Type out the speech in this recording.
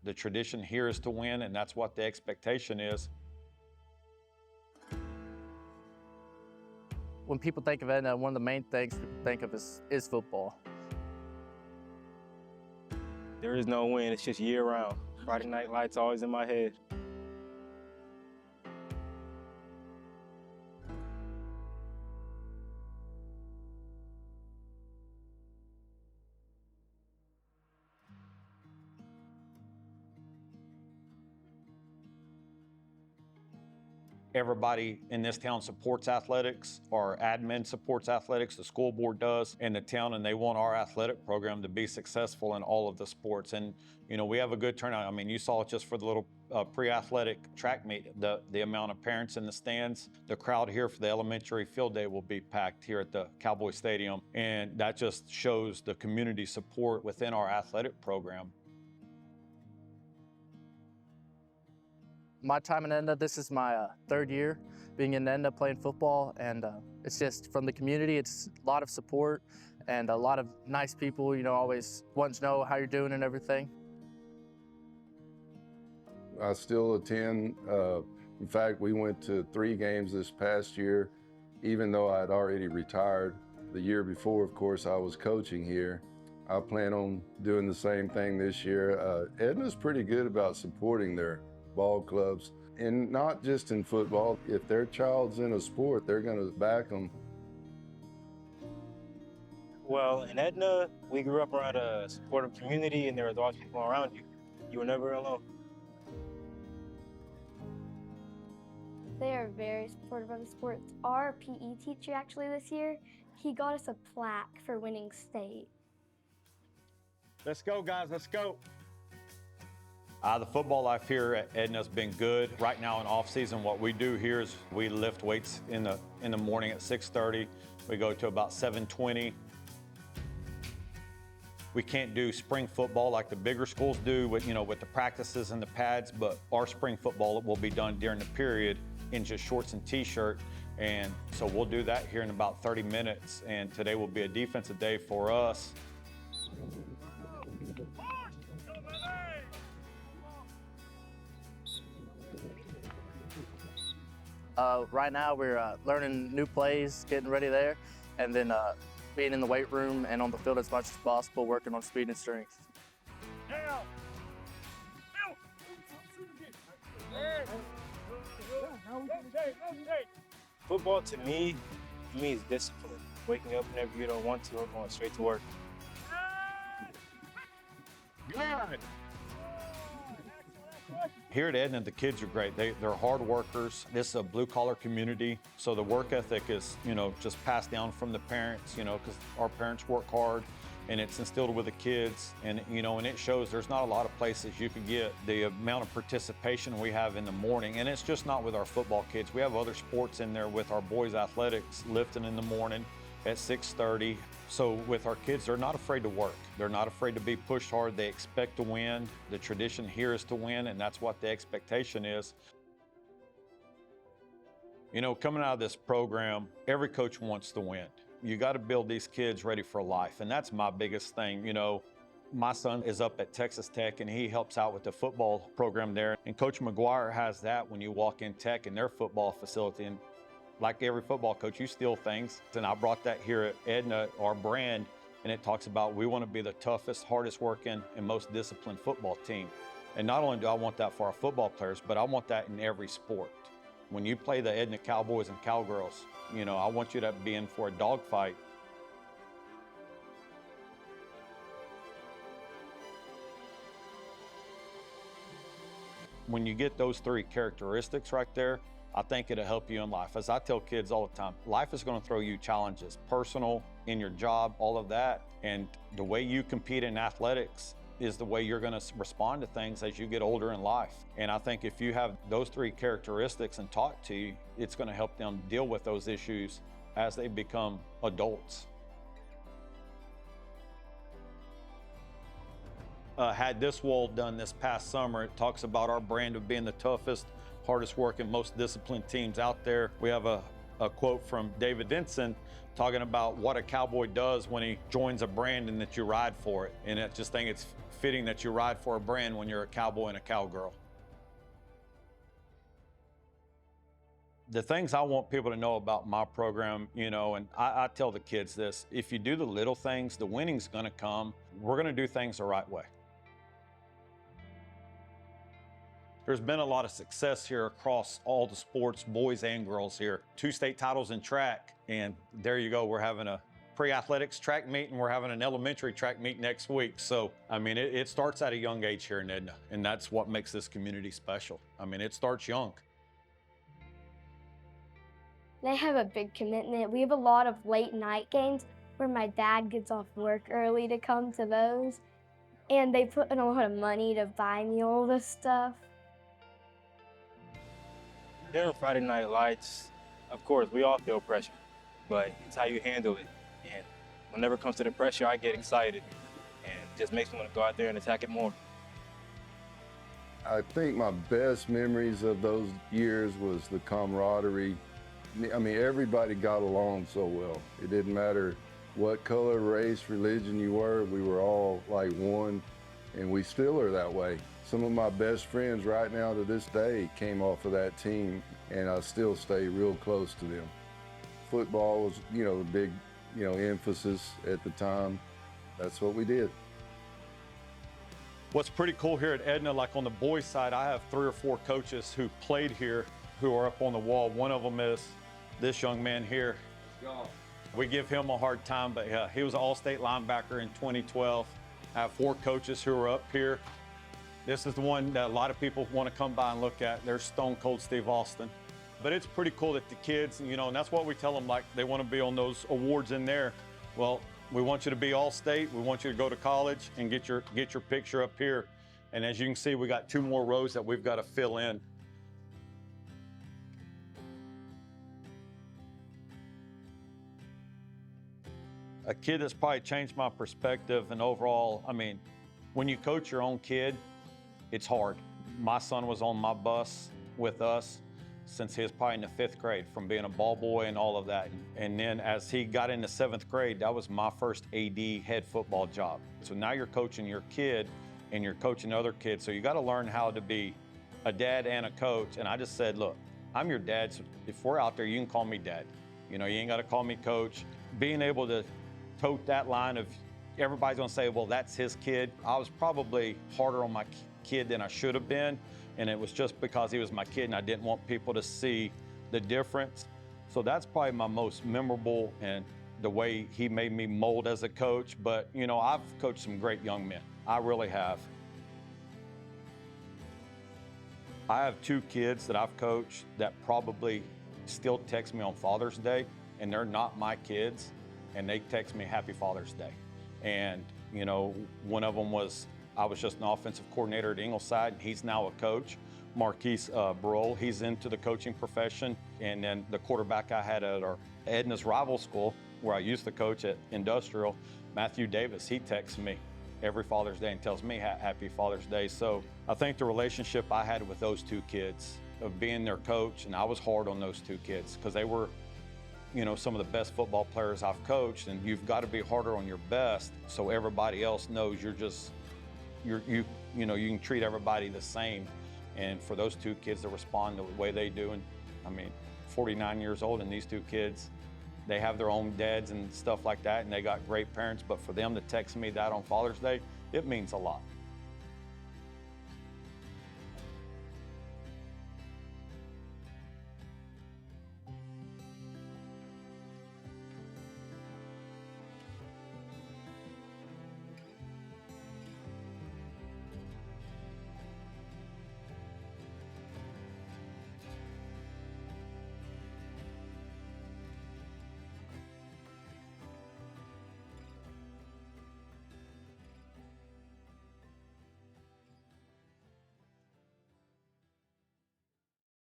The tradition here is to win, and that's what the expectation is. When people think of Edna, one of the main things people think of is football. There is no win, it's just year round. Friday night lights always in my head. Everybody in this town supports athletics. Our admin supports athletics, the school board does, and the town, and they want our athletic program to be successful in all of the sports. And, you know, we have a good turnout. I mean, you saw it just for the little pre-athletic track meet, the amount of parents in the stands. The crowd here for the elementary field day will be packed here at the Cowboy Stadium. And that just shows the community support within our athletic program. My time in Edna, this is my third year being in Edna playing football, and it's just from the community, it's a lot of support and a lot of nice people, you know, always wanting to know how you're doing and everything. I still attend. In fact, we went to 3 games this past year, even though I'd already retired. The year before, of course, I was coaching here. I plan on doing the same thing this year. Edna's pretty good about supporting their ball clubs, and not just in football. If their child's in a sport, they're going to back them. Well, in Edna, we grew up around a supportive community, and there was always people around you. You were never alone. They are very supportive of the sports. Our PE teacher actually this year, he got us a plaque for winning state. Let's go, guys, let's go. The football life here at Edna's been good. Right now in off season, what we do here is we lift weights in the morning at 6:30. We go to about 7:20. We can't do spring football like the bigger schools do with the practices and the pads, but our spring football will be done during the period in just shorts and t-shirt. And so we'll do that here in about 30 minutes. And today will be a defensive day for us. Right now we're learning new plays, getting ready there, and then being in the weight room and on the field as much as possible, working on speed and strength. Football to me is discipline. Waking up whenever you don't want to or going straight to work. Good. Here at Edna, the kids are great. They're hard workers. This is a blue-collar community, so the work ethic is, just passed down from the parents, because our parents work hard, and it's instilled with the kids, and, and it shows. There's not a lot of places you could get the amount of participation we have in the morning, and it's just not with our football kids. We have other sports in there with our boys' athletics, lifting in the morning at 6:30. So with our kids, they're not afraid to work. They're not afraid to be pushed hard. They expect to win. The tradition here is to win, and that's what the expectation is. Coming out of this program, every coach wants to win. You got to build these kids ready for life, and that's my biggest thing. My son is up at Texas Tech, and he helps out with the football program there. And Coach McGuire has that when you walk in Tech in their football facility. And like every football coach, you steal things. And I brought that here at Edna, our brand, and it talks about we want to be the toughest, hardest working, and most disciplined football team. And not only do I want that for our football players, but I want that in every sport. When you play the Edna Cowboys and Cowgirls, I want you to be in for a dogfight. When you get those 3 characteristics right there, I think it'll help you in life. As I tell kids all the time, life is going to throw you challenges, personal, in your job, all of that. And the way you compete in athletics is the way you're going to respond to things as you get older in life. And I think if you have those 3 characteristics and taught to you, it's going to help them deal with those issues as they become adults. Had this wall done this past summer. It talks about our brand of being the toughest, hardest working, most disciplined teams out there. We have a a quote from David Vincent talking about what a cowboy does when he joins a brand and that you ride for it. And I just think it's fitting that you ride for a brand when you're a cowboy and a cowgirl. The things I want people to know about my program, you know, and I tell the kids this, if you do the little things, the winning's gonna come. We're gonna do things the right way. There's been a lot of success here across all the sports, boys and girls here. 2 state titles in track, and there you go. We're having a pre-athletics track meet, and we're having an elementary track meet next week. So, I mean, it starts at a young age here in Edna, and that's what makes this community special. I mean, it starts young. They have a big commitment. We have a lot of late night games where my dad gets off work early to come to those, and they put in a lot of money to buy me all this stuff. During Friday Night Lights, of course, we all feel pressure, but it's how you handle it. And whenever it comes to the pressure, I get excited, and it just makes me want to go out there and attack it more. I think my best memories of those years was the camaraderie. I mean, everybody got along so well. It didn't matter what color, race, religion you were, we were all like one, and we still are that way. Some of my best friends right now to this day came off of that team, and I still stay real close to them. Football was, you know, the big, you know, emphasis at the time. That's what we did. What's pretty cool here at Edna, like on the boys side, I have 3 or 4 coaches who played here who are up on the wall. One of them is this young man here. We give him a hard time, but he was an all-state linebacker in 2012. I have 4 coaches who are up here. This is the one that a lot of people want to come by and look at. There's Stone Cold Steve Austin. But it's pretty cool that the kids, you know, and that's what we tell them, like they want to be on those awards in there. Well, we want you to be all-state. We want you to go to college and get your picture up here. And as you can see, we got 2 more rows that we've got to fill in. A kid that's probably changed my perspective and overall, I mean, when you coach your own kid, it's hard. My son was on my bus with us since he was probably in the 5th grade, from being a ball boy and all of that. And then as he got into 7th grade, that was my first AD head football job. So now you're coaching your kid and you're coaching other kids. So you got to learn how to be a dad and a coach. And I just said, look, I'm your dad. So if we're out there, you can call me dad. You know, you ain't got to call me coach. Being able to tote that line of everybody's gonna say, well, that's his kid. I was probably harder on my kid than I should have been, and it was just because he was my kid and I didn't want people to see the difference. So that's probably my most memorable, and the way he made me mold as a coach. But you know, I've coached some great young men. I really have. I have 2 kids that I've coached that probably still text me on Father's Day, and they're not my kids, and they text me Happy Father's Day. And you know, one of them was, I was just an offensive coordinator at Ingleside, and he's now a coach. Marquise Burrell, he's into the coaching profession. And then the quarterback I had at our Edna's rival school, where I used to coach at Industrial, Matthew Davis, he texts me every Father's Day and tells me Happy Father's Day. So I think the relationship I had with those 2 kids, of being their coach, and I was hard on those 2 kids because they were, you know, some of the best football players I've coached, and you've got to be harder on your best so everybody else knows you know, you can treat everybody the same. And for those 2 kids to respond the way they do, and I mean, 49 years old, and these 2 kids, they have their own dads and stuff like that, and they got great parents, but for them to text me that on Father's Day, it means a lot.